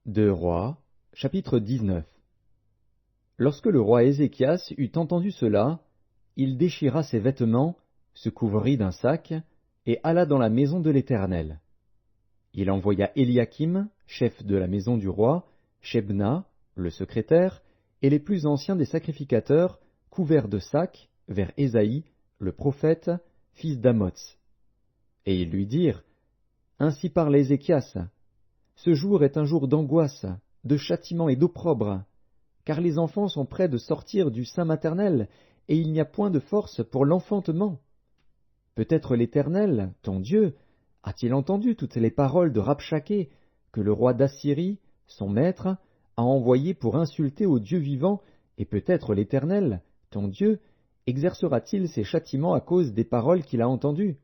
Deux Rois, chapitre 19. Lorsque le roi Ézéchias eut entendu cela, il déchira ses vêtements, se couvrit d'un sac, et alla dans la maison de l'Éternel. Il envoya Éliakim, chef de la maison du roi, Shebna, le secrétaire, et les plus anciens des sacrificateurs, couverts de sacs, vers Ésaïe, le prophète, fils d'Amoz. Et ils lui dirent, « Ainsi parle Ézéchias, ce jour est un jour d'angoisse, de châtiment et d'opprobre, car les enfants sont près de sortir du sein maternel, et il n'y a point de force pour l'enfantement. Peut-être l'Éternel, ton Dieu, a-t-il entendu toutes les paroles de Rabshaké, que le roi d'Assyrie, son maître, a envoyé pour insulter au Dieu vivant, et peut-être l'Éternel, ton Dieu, exercera-t-il ses châtiments à cause des paroles qu'il a entendues?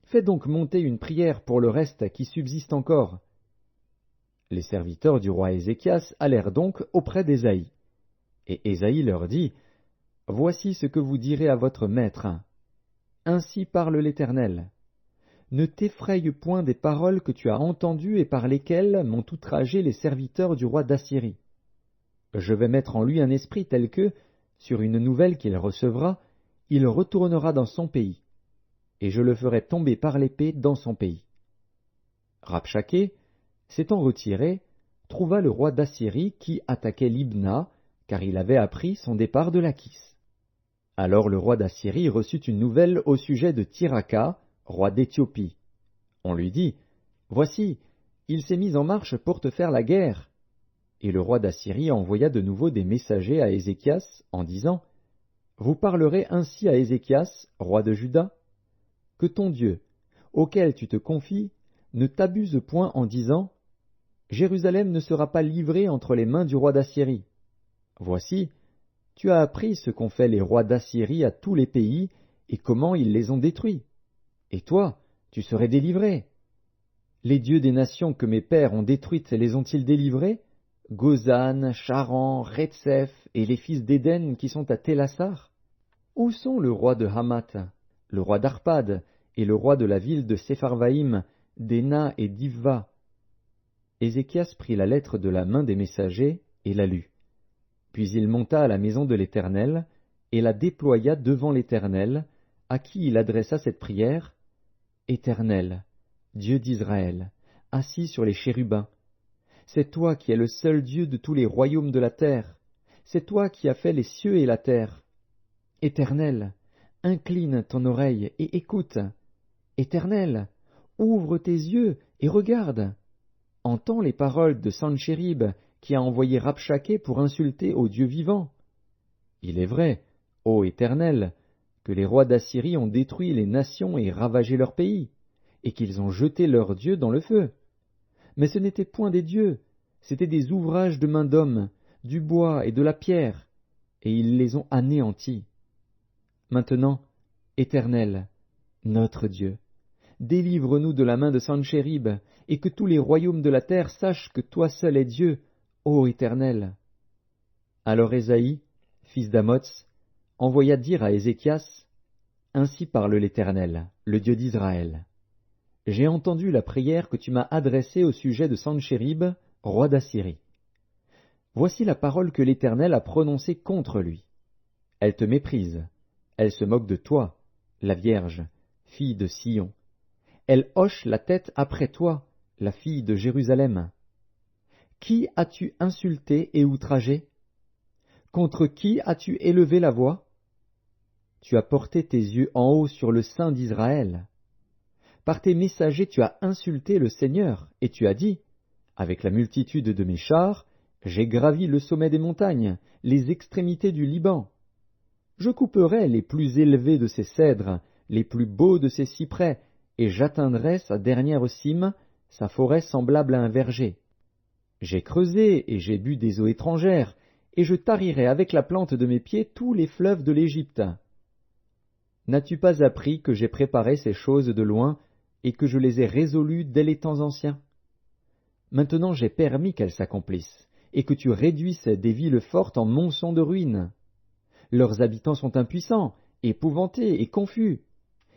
Fais donc monter une prière pour le reste qui subsiste encore. » Les serviteurs du roi Ézéchias allèrent donc auprès d'Ésaïe. Et Ésaïe leur dit, « Voici ce que vous direz à votre maître. Ainsi parle l'Éternel. Ne t'effraie point des paroles que tu as entendues et par lesquelles m'ont outragé les serviteurs du roi d'Assyrie. Je vais mettre en lui un esprit tel que, sur une nouvelle qu'il recevra, il retournera dans son pays, et je le ferai tomber par l'épée dans son pays. » Rabshaké, s'étant retiré, trouva le roi d'Assyrie qui attaquait Libna, car il avait appris son départ de Lachis. Alors le roi d'Assyrie reçut une nouvelle au sujet de Tirhaka, roi d'Éthiopie. On lui dit, « Voici, il s'est mis en marche pour te faire la guerre. » Et le roi d'Assyrie envoya de nouveau des messagers à Ézéchias en disant, « Vous parlerez ainsi à Ézéchias, roi de Juda, que ton Dieu, auquel tu te confies, ne t'abuse point en disant, Jérusalem ne sera pas livrée entre les mains du roi d'Assyrie. Voici, tu as appris ce qu'ont fait les rois d'Assyrie à tous les pays, et comment ils les ont détruits. Et toi, tu serais délivré. Les dieux des nations que mes pères ont détruites les ont-ils délivrés? Gozan, Charan, Retsef, et les fils d'Éden qui sont à Télassar? Où sont le roi de Hamath, le roi d'Arpad, et le roi de la ville de Sepharvaïm, d'Ena et d'Ivva? » Ézéchias prit la lettre de la main des messagers et la lut. Puis il monta à la maison de l'Éternel et la déploya devant l'Éternel, à qui il adressa cette prière. « Éternel, Dieu d'Israël, assis sur les chérubins, c'est toi qui es le seul Dieu de tous les royaumes de la terre, c'est toi qui as fait les cieux et la terre. Éternel, incline ton oreille et écoute. Éternel, ouvre tes yeux et regarde. Entends les paroles de Sanchérib, qui a envoyé Rabshaké pour insulter au Dieu vivant. Il est vrai, ô Éternel, que les rois d'Assyrie ont détruit les nations et ravagé leur pays, et qu'ils ont jeté leurs dieux dans le feu. Mais ce n'étaient point des dieux, c'étaient des ouvrages de main d'hommes, du bois et de la pierre, et ils les ont anéantis. Maintenant, Éternel, notre Dieu, délivre-nous de la main de Sanchérib, et que tous les royaumes de la terre sachent que toi seul es Dieu, ô Éternel. » Alors Ésaïe, fils d'Amoz, envoya dire à Ézéchias, « Ainsi parle l'Éternel, le Dieu d'Israël. J'ai entendu la prière que tu m'as adressée au sujet de Sanchérib, roi d'Assyrie. Voici la parole que l'Éternel a prononcée contre lui. Elle te méprise, elle se moque de toi, la Vierge, fille de Sion. Elle hoche la tête après toi, la fille de Jérusalem. Qui as-tu insulté et outragé? Contre qui as-tu élevé la voix? Tu as porté tes yeux en haut sur le sein d'Israël. Par tes messagers tu as insulté le Seigneur, et tu as dit, avec la multitude de mes chars, j'ai gravi le sommet des montagnes, les extrémités du Liban. Je couperai les plus élevés de ses cèdres, les plus beaux de ses cyprès, et j'atteindrai sa dernière cime, sa forêt semblable à un verger. J'ai creusé et j'ai bu des eaux étrangères, et je tarirai avec la plante de mes pieds tous les fleuves de l'Égypte. N'as-tu pas appris que j'ai préparé ces choses de loin, et que je les ai résolues dès les temps anciens? Maintenant j'ai permis qu'elles s'accomplissent, et que tu réduises des villes fortes en monceaux de ruines. Leurs habitants sont impuissants, épouvantés et confus.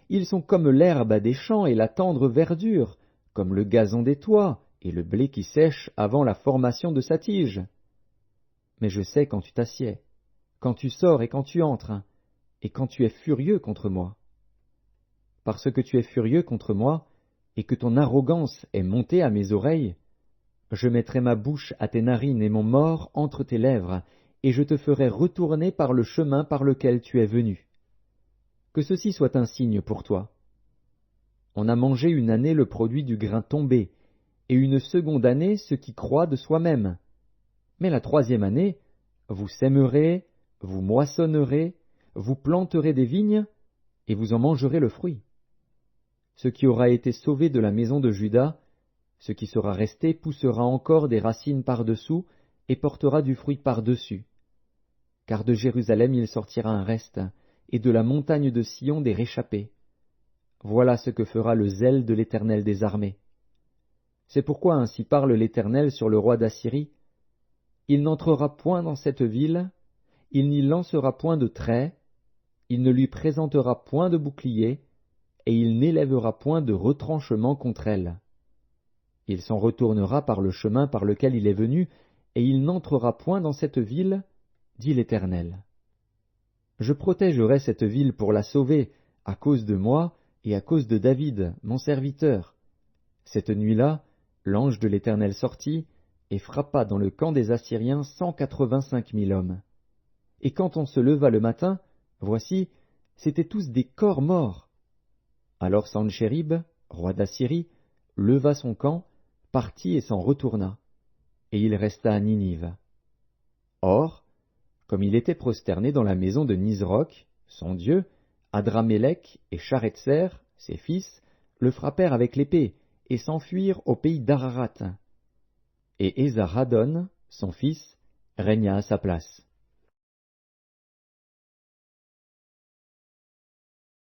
Ils sont comme l'herbe des champs et la tendre verdure, comme le gazon des toits et le blé qui sèche avant la formation de sa tige. Mais je sais quand tu t'assieds, quand tu sors et quand tu entres, et quand tu es furieux contre moi. Parce que tu es furieux contre moi, et que ton arrogance est montée à mes oreilles, je mettrai ma bouche à tes narines et mon mors entre tes lèvres, et je te ferai retourner par le chemin par lequel tu es venu. Que ceci soit un signe pour toi. On a mangé une année le produit du grain tombé, et une seconde année ce qui croît de soi-même. Mais la troisième année, vous sèmerez, vous moissonnerez, vous planterez des vignes, et vous en mangerez le fruit. Ce qui aura été sauvé de la maison de Juda, ce qui sera resté poussera encore des racines par-dessous, et portera du fruit par-dessus. Car de Jérusalem il sortira un reste, et de la montagne de Sion des réchappés. Voilà ce que fera le zèle de l'Éternel des armées. C'est pourquoi ainsi parle l'Éternel sur le roi d'Assyrie. Il n'entrera point dans cette ville, il n'y lancera point de trait, il ne lui présentera point de bouclier, et il n'élèvera point de retranchement contre elle. Il s'en retournera par le chemin par lequel il est venu, et il n'entrera point dans cette ville, dit l'Éternel. Je protégerai cette ville pour la sauver, à cause de moi et à cause de David, mon serviteur. Cette nuit-là, l'ange de l'Éternel sortit et frappa dans le camp des Assyriens 185 000 hommes. Et quand on se leva le matin, voici, c'étaient tous des corps morts. Alors Sanchérib, roi d'Assyrie, leva son camp, partit et s'en retourna, et il resta à Ninive. Or, comme il était prosterné dans la maison de Nisroch, son dieu, Adramélec et Charetser, ses fils, le frappèrent avec l'épée, et s'enfuirent au pays d'Ararat. Et Esarhaddon, son fils, régna à sa place.